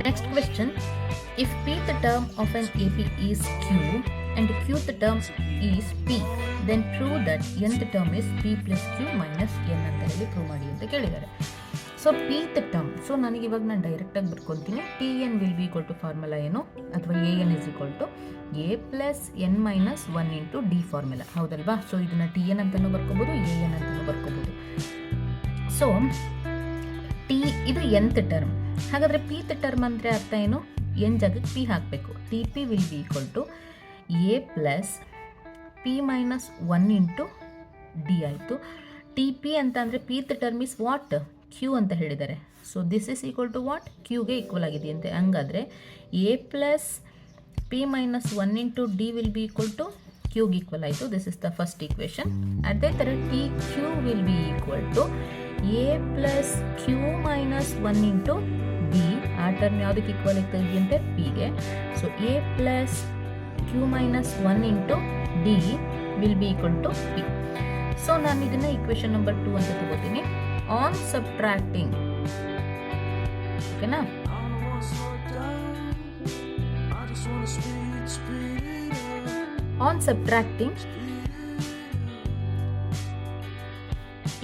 Next question, if pth term of an AP is Q and qth term is P, then prove that nth term is P plus Q minus n ಅಂತ ಹೇಳಿ prove ಮಾಡಿ ಅಂತ ಕೇಳಿದ್ದಾರೆ. So pth term, so ನನಗೆ ಇವಾಗ ನಾನು ಡೈರೆಕ್ಟಾಗಿ ಬರ್ಕೊತೀನಿ. T n will be equal to formula ಏನು, ಅಥವಾ a n is equal to a plus n minus 1 into d formula, ಹೌದಲ್ವಾ? ಸೊ ಇದನ್ನು ಟಿ ಎನ್ ಅಂತಲೂ ಬರ್ಕೋಬೋದು, ಎ ಎನ್ ಅಂತಲೂ ಬರ್ಕೋಬೋದು. ಸೊ ಟಿ ಇದು nth ಟರ್ಮ್. ಹಾಗಾದರೆ pth ಟರ್ಮ್ ಅಂದರೆ ಅರ್ಥ ಏನು? ಎನ್ ಜಾಗಕ್ಕೆ ಪಿ ಹಾಕಬೇಕು. T p will be equal to a plus p minus 1 into d ಆಯಿತು. ಟಿ ಪಿ ಅಂತ ಅಂದರೆ pth term is what? Q ಅಂತ ಹೇಳಿದ್ದಾರೆ. So this is equal to what? ಕ್ಯೂಗೆ ಈಕ್ವಲ್ ಆಗಿದೆ ಅಂತೆ. ಹಂಗಾದರೆ a plus p minus 1 into d will be equal to ಕ್ಯೂಗೆ ಈಕ್ವಲ್ ಆಯಿತು. This is the first equation. ಅದೇ ಥರ T q will be equal to a plus q minus 1 into d. ಆ term ಯಾವುದಕ್ಕೆ ಈಕ್ವಲ್ ಇದೆಯಂತೆ? ಪಿಗೆ. So a plus q minus 1 into d will be equal to p. So ನಾನು ಇದನ್ನು equation number 2 ಅಂತ ತಗೋತೀನಿ. ಆನ್ ಸಬ್ಟ್ರಾಕ್ಟಿಂಗ್, ಓಕೆನಾ? On subtracting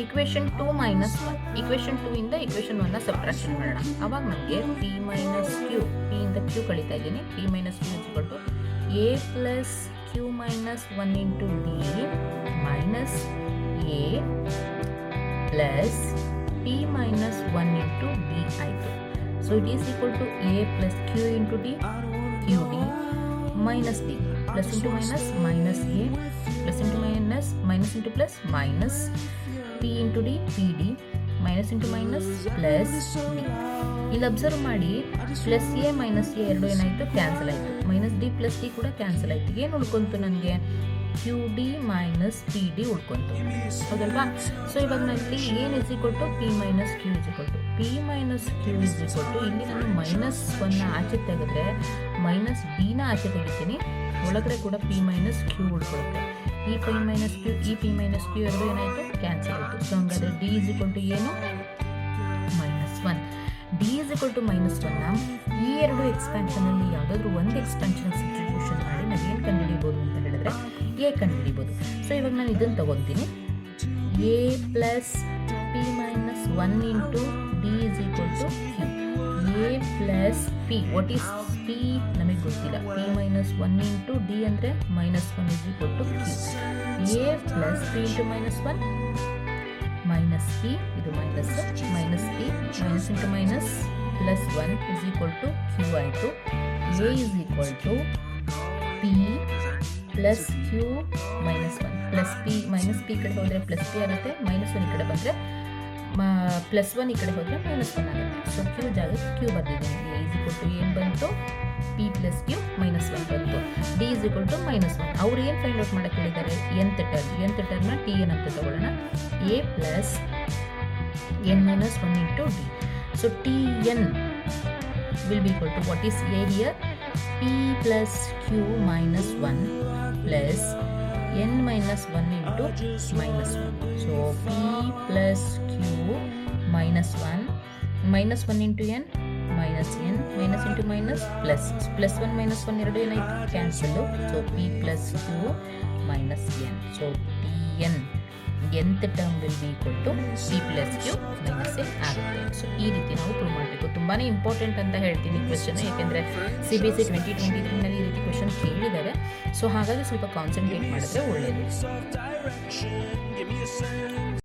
equation 2 minus 1, equation 2 ಇಂದ ಈಕ್ವೇಷನ್ 1ನ ಸಬ್ಟ್ರಾಕ್ಷನ್ ಮಾಡೋಣ. ಅವಾಗ ನಮಗೆ ಪಿ ಮೈನಸ್ ಕ್ಯೂ, ಪಿ ಇಂದ ಕ್ಯೂ ಕಳೀತಾ ಇದ್ದೀನಿ. P minus q is equal to a plus q minus 1 into d minus a plus p minus 1 into d ಆಯಿತು. So it is equal to a plus q into d, q d minus d, plus into minus minus a, plus into minus minus into plus minus p into d, p d minus into minus plus d. ಇಲ್ಲಿ observe ಮಾಡಿ, plus a minus a ಎರಡು ಏನಾಯಿತು? Cancel ಆಯಿತು. Minus d plus d ಕೂಡ cancel ಆಯಿತು. ಏನು ಉಳ್ಕೊಂತು ನನಗೆ? Q d minus p d ಉಳ್ಕೊಂತು, ಹೌದಲ್ವಾ? ಸೊ ಇವಾಗ ನಾನಿಲ್ಲಿ ಏನು is equal to p minus q is equal to p minus q is equal to, ಇಲ್ಲಿ ನಾನು ಮೈನಸ್ 1ನ ಆಚೆ ತೆಗೆದ್ರೆ ಮೈನಸ್ ಡಿನ ಆಚೆ ತೆಗಿತೀನಿ, ಒಳಗಡೆ ಕೂಡ ಪಿ ಮೈನಸ್ ಕ್ಯೂ ಉಳ್ಕೊಳ್ಳುತ್ತೆ. ಈ ಪಿ ಮೈನಸ್ ಕ್ಯೂ, ಈ ಪಿ ಮೈನಸ್ ಕ್ಯೂ ಎರಡು ಏನಾಯಿತು? ಕ್ಯಾನ್ಸಲ್ ಆಯಿತು. ಸೊ ಹಂಗಾದರೆ ಡಿ ಇಸ್ ಈಕ್ವಲ್ ಟು ಏನು? Minus 1. D is equal to minus 1ನ ಈ ಎರಡು ಎಕ್ಸ್ಪ್ಯಾನ್ಷನಲ್ಲಿ ಯಾವುದಾದ್ರೂ ಒಂದು ಎಕ್ಸ್ಪ್ಯಾನ್ಷನ್ ಸಬ್ಸ್ಟಿಟ್ಯೂಷನ್ ಮಾಡಿ ನಾವೇನು ಕಂಡುಹಿಡಿಬೋದು ಅಂತ ಹೇಳಿದ್ರೆ ಎ ಕಂಡುಹಿಡಿಬೋದು. ಸೊ ಇವಾಗ ನಾನು ಇದನ್ನು ತಗೊತೀನಿ. A plus p minus 1 into d is equal to q. A plus p, what is p ನಮಗೆ ಗೊತ್ತಿಲ್ಲ. ಪಿ ಮೈನಸ್ 1 ಇಂಟು ಡಿ ಅಂದರೆ minus 1 is equal to q. A plus p into minus 1 minus p, ಇದು minus minus p, minus into minus plus 1 is equal to q ಆಯಿತು. A is equal to p plus q minus 1. Plus p minus P ಕಡೆ ಹೋದರೆ plus P ಆಗುತ್ತೆ, minus 1 ಈ ಕಡೆ ಬಂದರೆ plus 1 ಈ ಕಡೆ ಹೋದರೆ ಮೈನಸ್ 1 ಆಗುತ್ತೆ. ಸೊ ಕ್ಯೂ ಜಾಗಕ್ಕೆ ಕ್ಯೂ ಬರ್ದಿದ್ದೀನಿ. ಎ ಇಸ್ ಈಕ್ವಲ್ ಟು ಏನು ಬಂತು? ಪಿ ಪ್ಲಸ್ ಕ್ಯೂ ಮೈನಸ್ 1 ಬಂತು. D is equal to minus 1. ಅವ್ರು ಏನು ಫೈಂಡ್ ಔಟ್ ಮಾಡೋಕ್ಕೆ ಹೇಳಿದ್ದಾರೆ? nth term. nth ಟರ್ಮ್ನ ಟಿ ಎನ್ ಅಂತ ತಗೊಳ್ಳೋಣ. A plus n minus 1 into d. So T n will be equal to what is a here? P plus q minus 1 plus n minus 1 into minus 1. So p plus q minus 1, minus 1 into n, minus n, minus into minus, plus. Plus 1 minus 1 ಎರಡು ಏನಾಯಿತು? Cancel. So p plus q minus n. So tn nth term will be equal to p plus q minus n ಆಗುತ್ತೆ. So ಈ ರೀತಿ ನಾವು prove ಮಾಡಬೇಕು. ತುಂಬಾ important ಅಂತ ಹೇಳ್ತೀನಿ ಕ್ವೆಶ್ಚನ್, ಯಾಕೆಂದರೆ CBSE 2023ನಲ್ಲಿ ಈ ರೀತಿ ಕ್ವೆಶ್ಚನ್ ಕೇಳಿದ್ದಾರೆ. ಸೊ ಹಾಗಾಗಿ ಸ್ವಲ್ಪ ಕಾನ್ಸಂಟ್ರೇಟ್ ಮಾಡಿದ್ರೆ ಒಳ್ಳೆಯದು.